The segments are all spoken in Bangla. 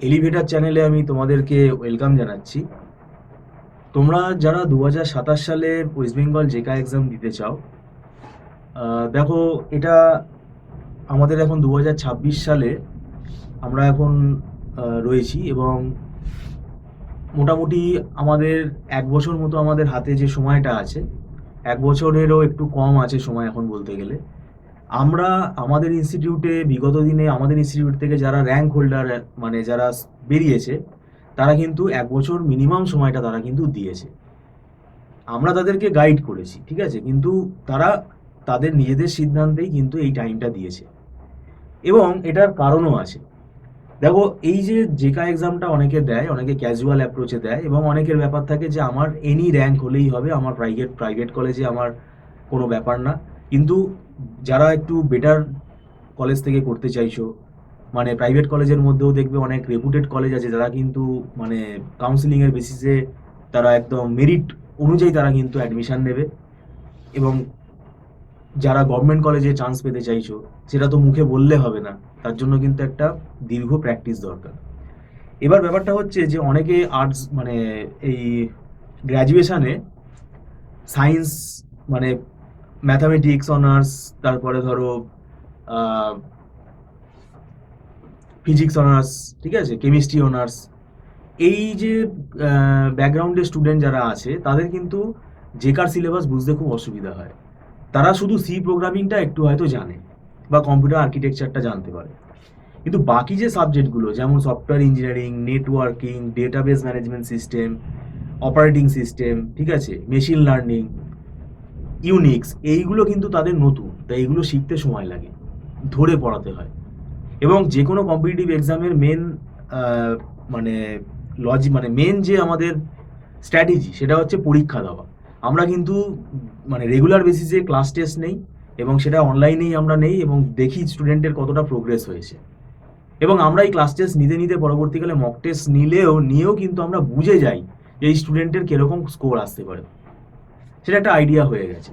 এলিভেটার চ্যানেলে আমি তোমাদেরকে ওয়েলকাম জানাচ্ছি। তোমরা যারা 2027 সালে ওয়েস্ট বেঙ্গল জেকা এক্সাম দিতে চাও, দেখো, এটা আমাদের এখন 2026 সালে আমরা এখন রয়েছি, এবং মোটামুটি আমাদের 1 বছর মতো আমাদের হাতে যে সময়টা আছে, 1 বছরেরও একটু কম আছে সময় এখন বলতে গেলে। আমরা আমাদের ইনস্টিটিউটে বিগত দিনে আমাদের ইনস্টিটিউট থেকে যারা র্যাঙ্ক হোল্ডার, মানে যারা বেরিয়েছে, তারা কিন্তু 1 বছর মিনিমাম সময়টা তারা কিন্তু দিয়েছে। আমরা তাদেরকে গাইড করেছি, ঠিক আছে, কিন্তু তারা তাদের নিজেদের সিদ্ধান্তেই কিন্তু এই টাইমটা দিয়েছে, এবং এটার কারণও আছে। দেখো, এই যে জেকা এক্সামটা অনেকে দেয়, অনেকে ক্যাজুয়াল অ্যাপ্রোচে দেয়, এবং অনেকের ব্যাপার থাকে যে আমার এনি র্যাঙ্ক হলেই হবে, আমার প্রাইভেট কলেজে আমার কোনো ব্যাপার না। কিন্তু যারা একটু বেটার কলেজ থেকে করতে চাইছো, মানে প্রাইভেট কলেজের মধ্যেও দেখবে অনেক রেপুটেড কলেজ আছে যারা কিন্তু মানে কাউন্সিলিংয়ের বেসিসে তারা একদম মেরিট অনুযায়ী তারা কিন্তু অ্যাডমিশন নেবে, এবং যারা গভর্নমেন্ট কলেজে চান্স পেতে চাইছো, সেটা তো মুখে বললে হবে না, তার জন্য কিন্তু একটা দীর্ঘ প্র্যাকটিস দরকার। এবার ব্যাপারটা হচ্ছে যে অনেকে আর্টস, মানে এই গ্র্যাজুয়েশনে সায়েন্স, মানে ম্যাথামেটিক্স অনার্স, তারপরে ধরো ফিজিক্স অনার্স, ঠিক আছে, কেমিস্ট্রি অনার্স, এই যে ব্যাকগ্রাউন্ডের স্টুডেন্ট যারা আছে তাদের কিন্তু জেকার সিলেবাস বুঝতে খুব অসুবিধা হয়। তারা শুধু সি প্রোগ্রামিংটা একটু হয়তো জানে, বা কম্পিউটার আর্কিটেকচারটা জানতে পারে, কিন্তু বাকি যে সাবজেক্টগুলো যেমন software engineering, networking, database management system, operating system, ঠিক আছে, মেশিন লার্নিং, ইউনিক্স, এইগুলো কিন্তু তাদের নতুন, তাই এইগুলো শিখতে সময় লাগে, ধরে পড়াতে হয়। এবং যে কোনো কম্পিটিটিভ এক্সামের মেন মানে মানে মেন যে আমাদের স্ট্র্যাটেজি, সেটা হচ্ছে পরীক্ষা দেওয়া। আমরা কিন্তু মানে রেগুলার বেসিসে ক্লাস টেস্ট নেই, এবং সেটা অনলাইনেই আমরা নেই, এবং দেখি স্টুডেন্টের কতটা প্রোগ্রেস হয়েছে। এবং আমরা এই ক্লাস টেস্ট নিতে নিতে পরবর্তীকালে মক টেস্ট নিয়েও কিন্তু আমরা বুঝে যাই যে এই স্টুডেন্টের কিরকম স্কোর আসতে পারে, সেটা একটা আইডিয়া হয়ে গেছে।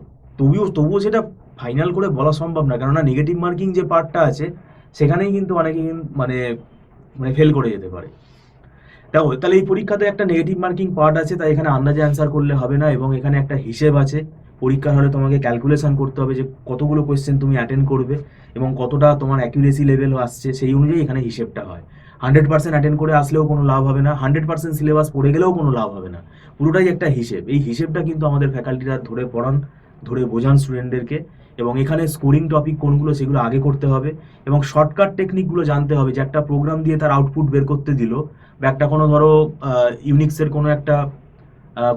তবুও সেটা ফাইনাল করে বলা সম্ভব না, কেননা নেগেটিভ মার্কিং যে পার্টটা আছে, সেখানেই কিন্তু অনেকে মানে মানে ফেল করে যেতে পারে। দেখো, তাহলে এই পরীক্ষাতে একটা নেগেটিভ মার্কিং পার্ট আছে, তাই এখানে আন্দাজে অ্যান্সার করলে হবে না, এবং এখানে একটা হিসেব আছে। পরীক্ষার হলে তোমাকে ক্যালকুলেশন করতে হবে যে কতগুলো কোয়েশ্চেন তুমি অ্যাটেন্ড করবে, এবং কতটা তোমার অ্যাকিউরেসি লেভেল আসছে, সেই অনুযায়ী এখানে হিসেবটা হয়। 100% অ্যাটেন্ড করে আসলেও কোনো লাভ হবে না, 100% সিলেবাস পড়ে গেলেও কোনো লাভ হবে না। পুরোটাই একটা হিসেব। এই হিসেবটা কিন্তু আমাদের ফ্যাকাল্টিরা ধরে পড়ান, ধরে বোঝান স্টুডেন্টদেরকে, এবং এখানে স্কোরিং টপিক কোনগুলো সেগুলো আগে করতে হবে, এবং শর্টকাট টেকনিকগুলো জানতে হবে, যে একটা প্রোগ্রাম দিয়ে তার আউটপুট বের করতে দিল, বা একটা কোনো ধরো ইউনিক্সের কোনো একটা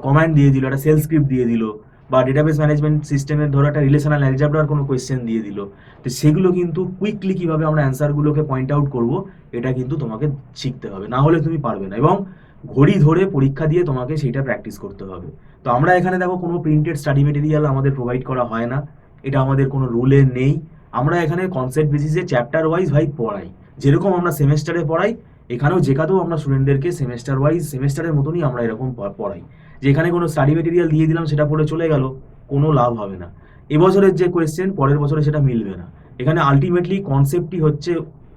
কমান্ড দিয়ে দিল, একটা সেল স্ক্রিপ্ট দিয়ে দিল, বা ডেটাবেস ম্যানেজমেন্ট সিস্টেমের ধরো একটা রিলেশনাল অ্যালজাবরার কোনো কোয়েশ্চেন দিয়ে দিল, তো সেগুলো কিন্তু কুইকলি কীভাবে আমরা অ্যান্সারগুলোকে পয়েন্ট আউট করবো, এটা কিন্তু তোমাকে শিখতে হবে, না হলে তুমি পারবে না। এবং ঘড়ি ধরে পরীক্ষা দিয়ে তোমাকে সেইটা প্র্যাকটিস করতে হবে। তো আমরা এখানে দেখো কোনো প্রিন্টেড স্টাডি মেটেরিয়াল আমাদের প্রোভাইড করা হয় না, এটা আমাদের কোনো রুলে নেই। আমরা এখানে কনসেপ্ট বেসিসে চ্যাপ্টার ওয়াইজ পড়াই, যেরকম আমরা সেমেস্টারে পড়াই, এখানেও জেকাতেও আমরা স্টুডেন্টদেরকে সেমেস্টার ওয়াইজ, সেমেস্টারের মতনই আমরা এরকম পড়াই। যে এখানে কোনো স্টাডি মেটেরিয়াল দিয়ে দিলাম, সেটা পড়ে চলে গেল, কোনো লাভ হবে না। এবছরের যে কোয়েশ্চেন পরের বছরে সেটা মিলবে না। এখানে আলটিমেটলি কনসেপ্টই হচ্ছে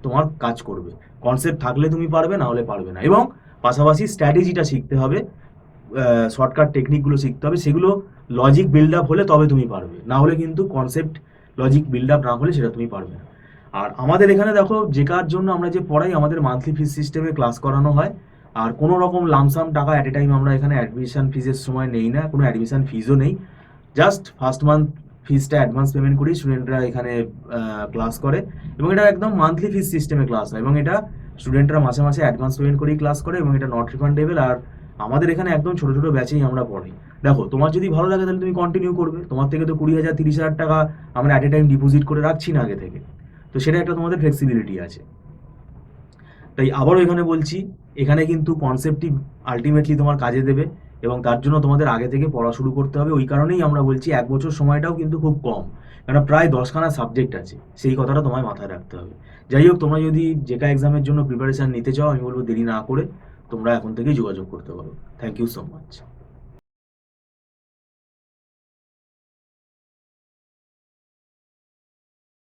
তোমার কাজ করবে। কনসেপ্ট থাকলে তুমি পারবে, না হলে পারবে না। এবং পাশাপাশি স্ট্র্যাটেজিটা শিখতে হবে, শর্টকাট টেকনিকগুলো শিখতে হবে, সেগুলো লজিক বিল্ড আপ হলে তবে তুমি পারবে, না হলে কিন্তু কনসেপ্ট লজিক বিল্ড আপ না হলে সেটা তুমি পারবে না। আর আমাদের এখানে দেখো, যে কার জন্য আমরা যে পড়াই, আমাদের মান্থলি ফিস সিস্টেমে ক্লাস করানো হয়, আর কোনো রকম লামসাম টাকা অ্যাট এ টাইম আমরা এখানে অ্যাডমিশন ফিজের সময় নেই না, কোনো অ্যাডমিশন ফিজও নেই। জাস্ট ফার্স্ট মান্থ ফিজটা অ্যাডভান্স পেমেন্ট করেই স্টুডেন্টরা এখানে ক্লাস করে, এবং এটা একদম মান্থলি ফিস সিস্টেমে ক্লাস হয়, এবং এটা স্টুডেন্টরা মাসে মাসে অ্যাডভান্স পেমেন্ট করেই ক্লাস করে, এবং এটা নট রিফান্ডেবল। আর আমাদের এখানে একদম ছোটো ছোটো ব্যাচেই আমরা পড়াই। দেখো, তোমার যদি ভালো লাগে তাহলে তুমি কন্টিনিউ করবে, তোমার থেকে তো 20,000 30,000 টাকা আমরা অ্যাট এ টাইম ডিপোজিট করে রাখছি না আগে থেকে, তো সেটা একটা তোমাদের ফ্লেক্সিবিলিটি আছে। তাই আবারও এখানে বলছি, এখানে কিন্তু কনসেপ্টই আলটিমেটলি তোমার কাজে দেবে, এবং তার জন্য তোমাদের আগে থেকে পড়া শুরু করতে হবে। ওই কারণেই আমরা বলছি 1 বছর সময়টাও কিন্তু খুব কম, কারণ প্রায় 10খানা সাবজেক্ট আছে, সেই কথাটা তোমায় মাথায় রাখতে হবে। যাই হোক, তোমরা যদি জেকা এক্সামের জন্য প্রিপারেশান নিতে চাও, আমি বলবো দেরি না করে তোমরা এখন থেকেই যোগাযোগ করতে পারো। Thank you so much.